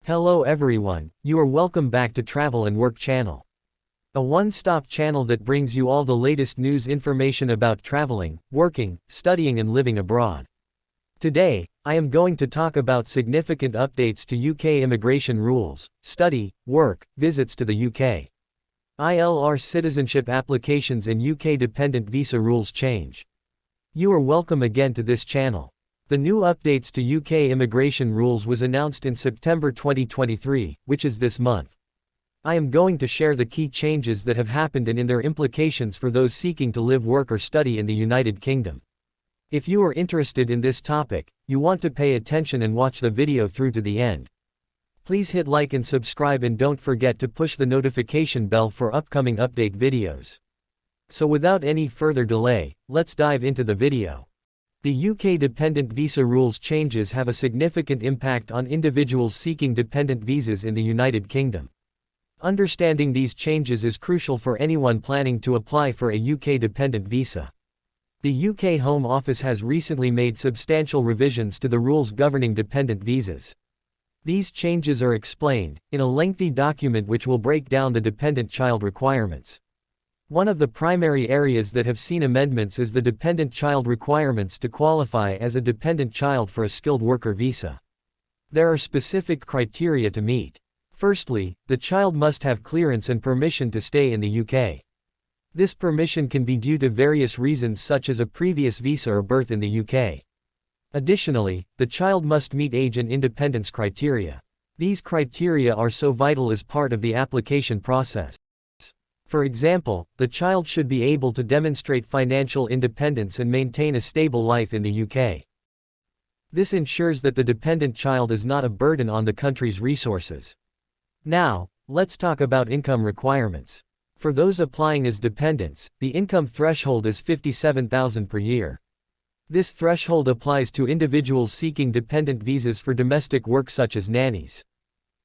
Hello everyone, you are welcome back to Travel and Work channel. A one-stop channel that brings you all the latest news information about traveling, working, studying and living abroad. Today, I am going to talk about significant updates to UK immigration rules, study, work, visits to the UK. ILR citizenship applications and UK dependent visa rules change. You are welcome again to this channel. The new updates to UK immigration rules was announced in September 2023, which is this month. I am going to share the key changes that have happened and in their implications for those seeking to live, work or study in the United Kingdom. If you are interested in this topic, you want to pay attention and watch the video through to the end. Please hit like and subscribe and don't forget to push the notification bell for upcoming update videos. So without any further delay, let's dive into the video. The UK dependent visa rules changes have a significant impact on individuals seeking dependent visas in the United Kingdom. Understanding these changes is crucial for anyone planning to apply for a UK dependent visa. The UK Home Office has recently made substantial revisions to the rules governing dependent visas. These changes are explained in a lengthy document which will break down the dependent child requirements. One of the primary areas that have seen amendments is the dependent child requirements to qualify as a dependent child for a skilled worker visa. There are specific criteria to meet. Firstly, the child must have clearance and permission to stay in the UK. This permission can be due to various reasons such as a previous visa or birth in the UK. Additionally, the child must meet age and independence criteria. These criteria are so vital as part of the application process. For example, the child should be able to demonstrate financial independence and maintain a stable life in the UK. This ensures that the dependent child is not a burden on the country's resources. Now, let's talk about income requirements. For those applying as dependents, the income threshold is £57,000 per year. This threshold applies to individuals seeking dependent visas for domestic work such as nannies.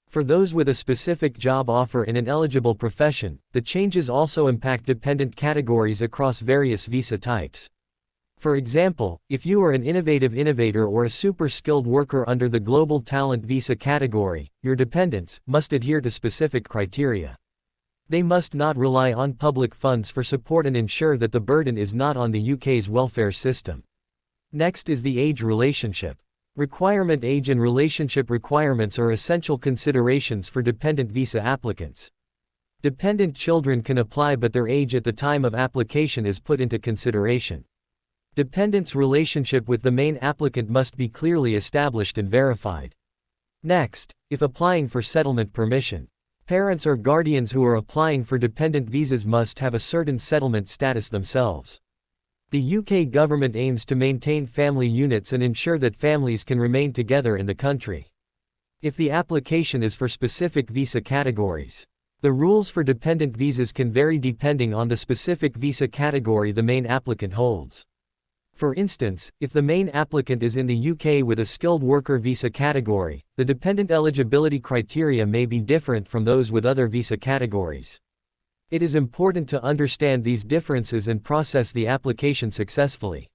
For those with a specific job offer in an eligible profession, the changes also impact dependent categories across various visa types. For example, if you are an innovative innovator or a super skilled worker under the Global Talent Visa category, your dependents must adhere to specific criteria. They must not rely on public funds for support and ensure that the burden is not on the UK's welfare system. Next is the age relationship. Requirement age and relationship requirements are essential considerations for dependent visa applicants. Dependent children can apply but their age at the time of application is put into consideration. Dependents' relationship with the main applicant must be clearly established and verified. Next, if applying for settlement permission, parents or guardians who are applying for dependent visas must have a certain settlement status themselves. The UK government aims to maintain family units and ensure that families can remain together in the country. If the application is for specific visa categories, the rules for dependent visas can vary depending on the specific visa category the main applicant holds. For instance, if the main applicant is in the UK with a skilled worker visa category, the dependent eligibility criteria may be different from those with other visa categories. It is important to understand these differences and process the application successfully.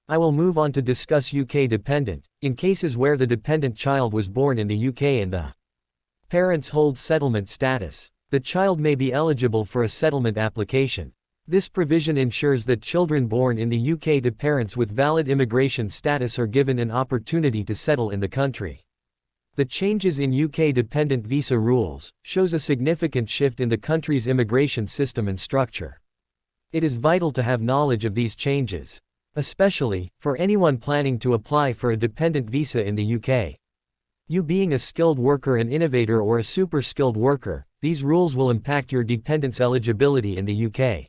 I will move on to discuss UK dependent, in cases where the dependent child was born in the UK and the parents hold settlement status. The child may be eligible for a settlement application. This provision ensures that children born in the UK to parents with valid immigration status are given an opportunity to settle in the country. The changes in UK dependent visa rules shows a significant shift in the country's immigration system and structure. It is vital to have knowledge of these changes, especially for anyone planning to apply for a dependent visa in the UK. You being a skilled worker, an innovator or a super skilled worker, these rules will impact your dependent's eligibility in the UK.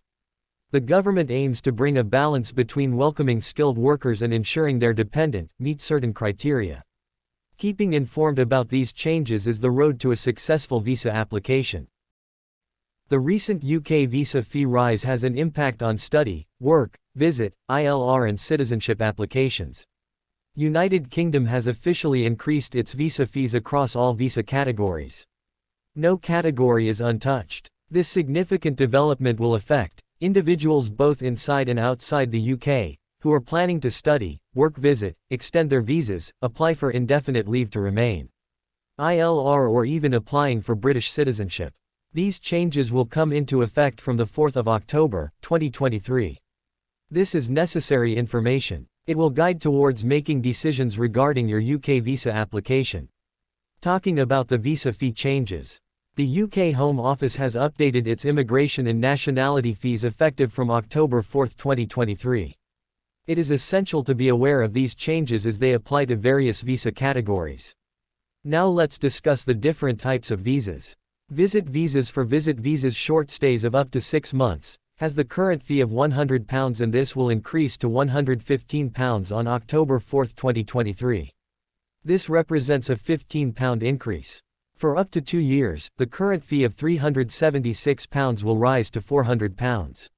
The government aims to bring a balance between welcoming skilled workers and ensuring their dependent meets certain criteria. Keeping informed about these changes is the road to a successful visa application. The recent UK visa fee rise has an impact on study, work, visit, ILR and citizenship applications. United Kingdom has officially increased its visa fees across all visa categories. No category is untouched. This significant development will affect individuals both inside and outside the UK, who are planning to study, work, visit, extend their visas, apply for indefinite leave to remain. ILR, or even applying for British citizenship. These changes will come into effect from the 4th of October, 2023. This is necessary information. It will guide towards making decisions regarding your UK visa application. Talking about the visa fee changes. The UK Home Office has updated its immigration and nationality fees effective from October 4, 2023. It is essential to be aware of these changes as they apply to various visa categories. Now let's discuss the different types of visas. Visit visas. For visit visas, short stays of up to 6 months, has the current fee of £100, and this will increase to £115 on October 4, 2023. This represents a £15 increase. For up to 2 years, the current fee of £376 will rise to £400.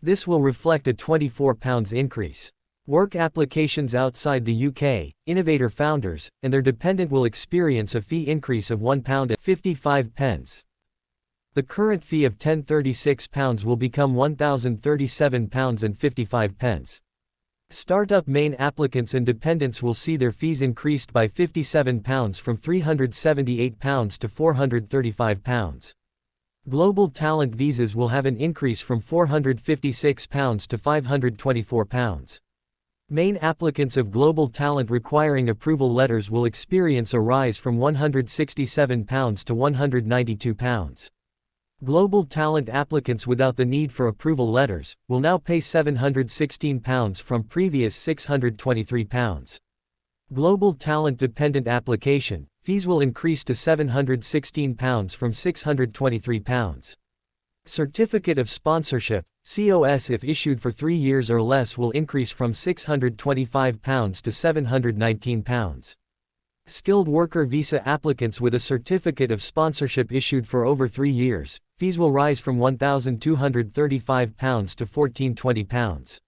This will reflect a £24 increase. Work applications outside the UK, innovator founders, and their dependent will experience a fee increase of £1.55. The current fee of £1036 will become £1,037.55. Startup main applicants and dependents will see their fees increased by £57 from £378 to £435. Global talent visas will have an increase from £456 to £524. Main applicants of global talent requiring approval letters will experience a rise from £167 to £192. Global talent applicants without the need for approval letters will now pay £716 from previous £623. Global talent dependent application fees will increase to £716 from £623. Certificate of Sponsorship (COS), if issued for 3 years or less, will increase from £625 to £719. Skilled worker visa applicants with a certificate of sponsorship issued for over 3 years, fees will rise from £1,235 to £1,420.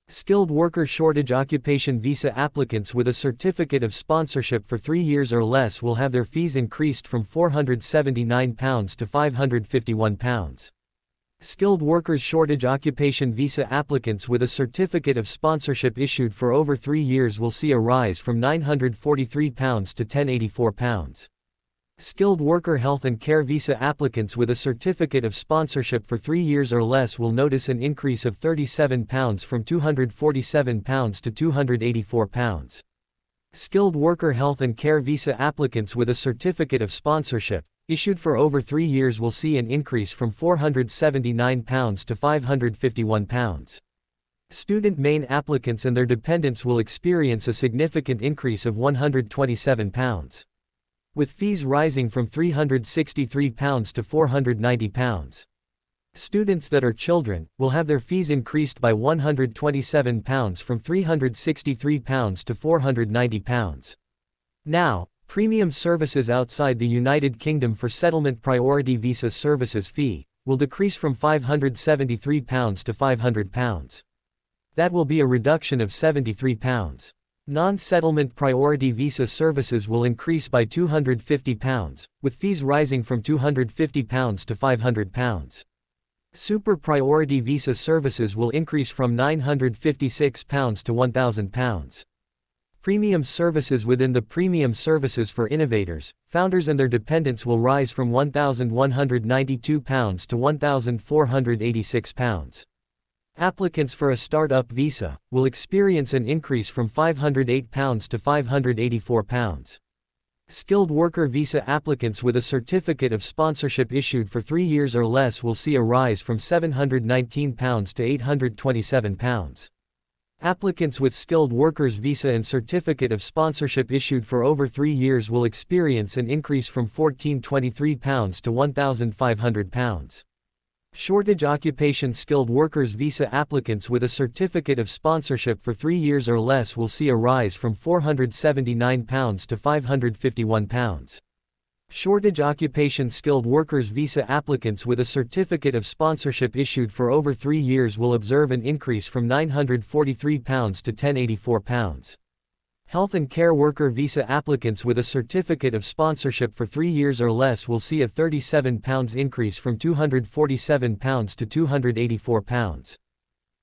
Skilled worker shortage occupation visa applicants with a certificate of sponsorship for 3 years or less will have their fees increased from £479 to £551. Skilled workers shortage occupation visa applicants with a certificate of sponsorship issued for over 3 years will see a rise from £943 to £1,084. Skilled worker health and care visa applicants with a certificate of sponsorship for 3 years or less will notice an increase of £37 from £247 to £284. Skilled worker health and care visa applicants with a certificate of sponsorship issued for over 3 years will see an increase from £479 to £551. Student main applicants and their dependents will experience a significant increase of £127, with fees rising from £363 to £490. Students that are children will have their fees increased by £127 from £363 to £490. Now, premium services outside the United Kingdom for settlement priority visa services fee will decrease from £573 to £500. That will be a reduction of £73. Non-settlement priority visa services will increase by £250, with fees rising from £250 to £500. Super priority visa services will increase from £956 to £1,000. Premium services within the premium services for innovators, founders and their dependents will rise from £1,192 to £1,486. Applicants for a startup visa will experience an increase from £508 to £584. Skilled worker visa applicants with a certificate of sponsorship issued for 3 years or less will see a rise from £719 to £827. Applicants with skilled workers visa and certificate of sponsorship issued for over 3 years will experience an increase from £1,423 to £1,500. Shortage occupation skilled workers visa applicants with a certificate of sponsorship for 3 years or less will see a rise from £479 to £551. Shortage occupation skilled workers visa applicants with a certificate of sponsorship issued for over 3 years will observe an increase from £943 to £1,084. Health and care worker visa applicants with a certificate of sponsorship for 3 years or less will see a £37 increase from £247 to £284.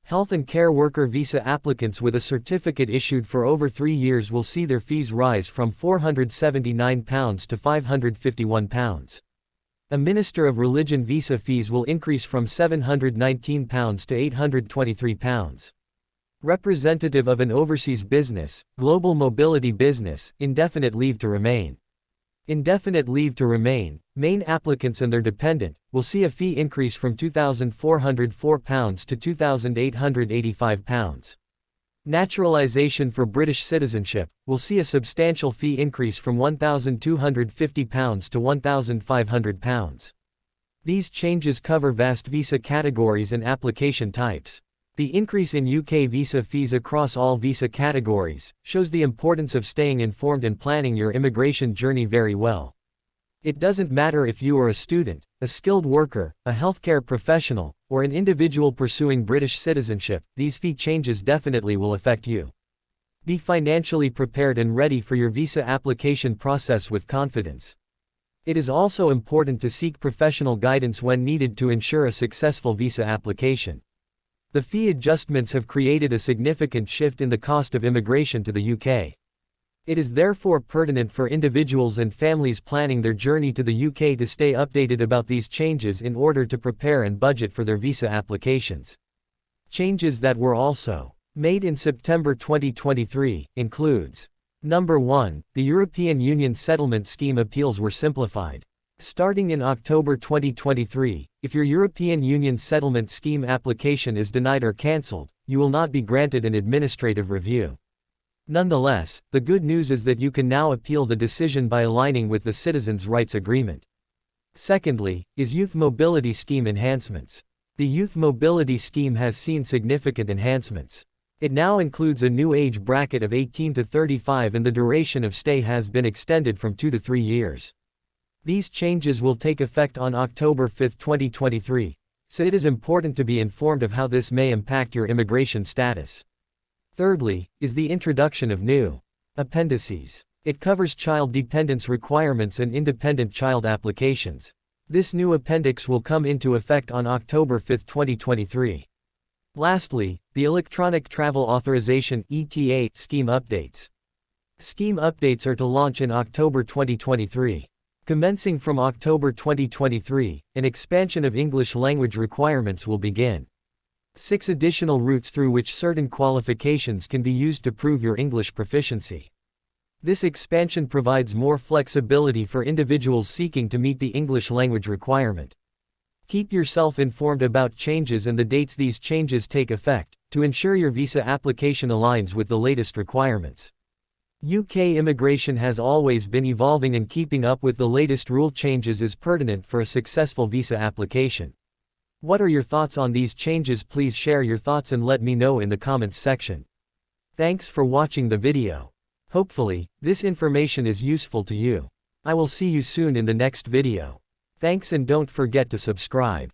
Health and care worker visa applicants with a certificate issued for over 3 years will see their fees rise from £479 to £551. A Minister of Religion visa fees will increase from £719 to £823. Representative of an overseas business, global mobility business, indefinite leave to remain. Indefinite leave to remain, main applicants and their dependent, will see a fee increase from £2,404 to £2,885. Naturalization for British citizenship, will see a substantial fee increase from £1,250 to £1,500. These changes cover vast visa categories and application types. The increase in UK visa fees across all visa categories shows the importance of staying informed and planning your immigration journey very well. It doesn't matter if you are a student, a skilled worker, a healthcare professional, or an individual pursuing British citizenship, these fee changes definitely will affect you. Be financially prepared and ready for your visa application process with confidence. It is also important to seek professional guidance when needed to ensure a successful visa application. The fee adjustments have created a significant shift in the cost of immigration to the UK. It is therefore pertinent for individuals and families planning their journey to the UK to stay updated about these changes in order to prepare and budget for their visa applications. Changes that were also made in September 2023 includes: Number 1, the European Union Settlement Scheme appeals were simplified. Starting in October 2023, if your European Union Settlement Scheme application is denied or cancelled, you will not be granted an administrative review. Nonetheless, the good news is that you can now appeal the decision by aligning with the Citizens' Rights Agreement. Secondly, is Youth Mobility Scheme enhancements. The Youth Mobility Scheme has seen significant enhancements. It now includes a new age bracket of 18 to 35 and the duration of stay has been extended from 2 to 3 years. These changes will take effect on October 5, 2023, so it is important to be informed of how this may impact your immigration status. Thirdly, is the introduction of new appendices. It covers child dependence requirements and independent child applications. This new appendix will come into effect on October 5, 2023. Lastly, the Electronic Travel Authorization (ETA) scheme updates. Scheme updates are to launch in October 2023. Commencing from October 2023, an expansion of English language requirements will begin. 6 additional routes through which certain qualifications can be used to prove your English proficiency. This expansion provides more flexibility for individuals seeking to meet the English language requirement. Keep yourself informed about changes and the dates these changes take effect, to ensure your visa application aligns with the latest requirements. UK immigration has always been evolving, and keeping up with the latest rule changes is pertinent for a successful visa application. What are your thoughts on these changes? Please share your thoughts and let me know in the comments section. Thanks for watching the video. Hopefully, this information is useful to you. I will see you soon in the next video. Thanks, and don't forget to subscribe.